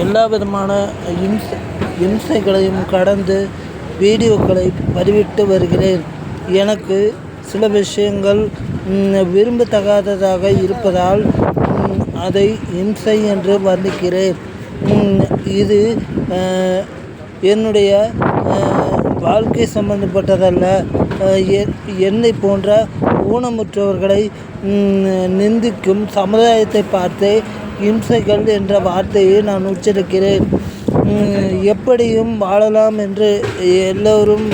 எல்லா விதமான இம்சைகளையும் கடந்து வீடியோக்களை பதிவிட்டு வருகிறேன். எனக்கு சில விஷயங்கள் விரும்பத்தகாததாக இருப்பதால் அதை இம்சை என்று வர்ணிக்கிறேன். இது என்னுடைய வாழ்க்கை சம்பந்தப்பட்டதல்ல. என்னை போன்ற ஊனமுற்றவர்களை நிந்திக்கும் சமுதாயத்தை பார்த்தே இம்சைகள் என்ற வார்த்தையை நான் உச்சரிக்கிறேன். எப்படியும் வாழலாம் என்று எல்லோரும்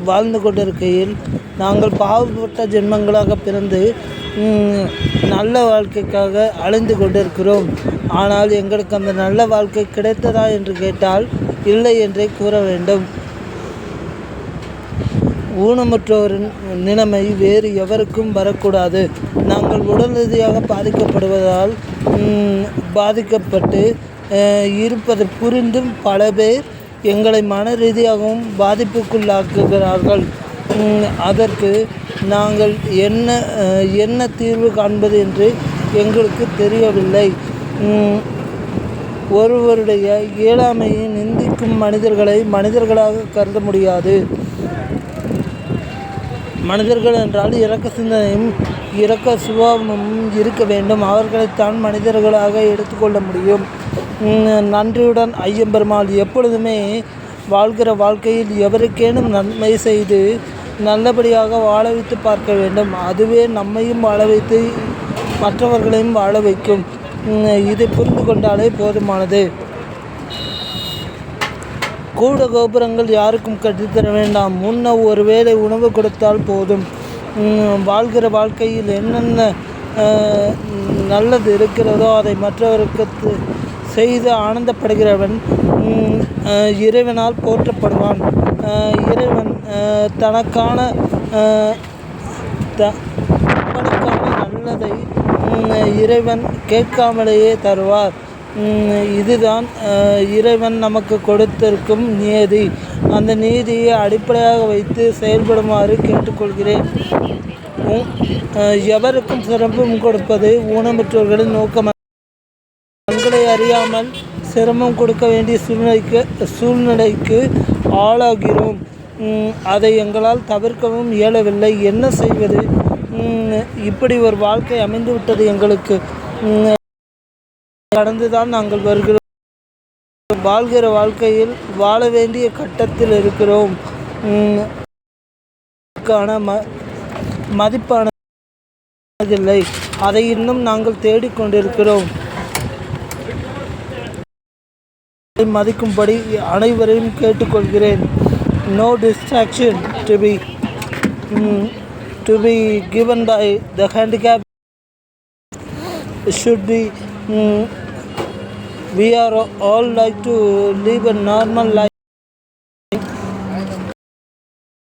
வாழ்ந்து கொண்டிருக்கையில் நாங்கள் பாவப்பட்ட ஜென்மங்களாக பிறந்து நல்ல வாழ்க்கைக்காக அலைந்து கொண்டிருக்கிறோம். ஆனால் எங்களுக்கு அந்த நல்ல வாழ்க்கை கிடைத்ததா என்று கேட்டால் இல்லை என்றே கூற வேண்டும். ஊனமுற்றோரின் நிலைமை வேறு எவருக்கும் வரக்கூடாது. நாங்கள் உடல் ரீதியாக பாதிக்கப்பட்டு இருப்பது புரிந்தும் பல பேர் எங்களை மன ரீதியாகவும் பாதிப்புக்குள்ளாக்குகிறார்கள். அதற்கு நாங்கள் என்ன தீர்வு காண்பது என்று எங்களுக்கு தெரியவில்லை. ஒருவருடைய இயலாமையை நிந்திக்கும் மனிதர்களை மனிதர்களாக கருத முடியாது. மனிதர்கள் என்றால் இரக்க சிந்தனையும் இரக்க சுபாவமும் இருக்க வேண்டும். அவர்களைத்தான் மனிதர்களாக எடுத்துக்கொள்ள முடியும். நன்றியுடன் ஐயம்பெருமாள். எப்பொழுதுமே வாழ்கிற வாழ்க்கையில் எவருக்கேனும் நன்மை செய்து நல்லபடியாக வாழ வைத்து பார்க்க வேண்டும். அதுவே நம்மையும் வாழ வைத்து மற்றவர்களையும் வாழ வைக்கும். இதை புரிந்து கொண்டாலே போதுமானது. கூட கோபுரங்கள் யாருக்கும் கட்டித்தர வேண்டாம். முன்ன ஒரு வேளை உணவு கொடுத்தால் போதும். வாழ்கிற வாழ்க்கையில் என்னென்ன நல்லது இருக்கிறதோ அதை மற்றவருக்கு செய்து ஆனந்தப்படுகிறவன் இறைவனால் போற்றப்படுவான். இறைவன் தனக்கான நல்லதை இறைவன் கேட்காமலேயே தருவார். இதுதான் இறைவன் நமக்கு கொடுத்திருக்கும் நியதி. அந்த நீதியை அடிப்படையாக வைத்து செயல்படுமாறு கேட்டுக்கொள்கிறேன். எவருக்கும் சிரமம் கொடுப்பது ஊனமுற்றவர்களின் நோக்கம். தங்களை அறியாமல் சிரமம் கொடுக்க வேண்டிய சூழ்நிலைக்கு ஆளாகிறோம். அதை எங்களால் தவிர்க்கவும் இயலவில்லை. என்ன செய்வது? இப்படி ஒரு வாழ்க்கை அமைந்து விட்டது எங்களுக்கு. கடந்துதான் நாங்கள் வருகிறோம். வாழ்கிற வாழ்க்கையில் வாழ வேண்டிய கட்டத்தில் இருக்கிறோம். மதிப்பானதில்லை. அதை இன்னும் நாங்கள் தேடிக்கொண்டிருக்கிறோம். மதிக்கும்படி அனைவரையும் கேட்டுக்கொள்கிறேன். No distraction to be given by the handicap should be. We are all like to live a normal life.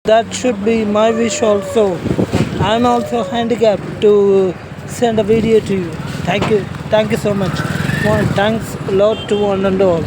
That should be my wish also. I am also handicapped to send a video to you. Thank you so much. Thanks a lot to one and all.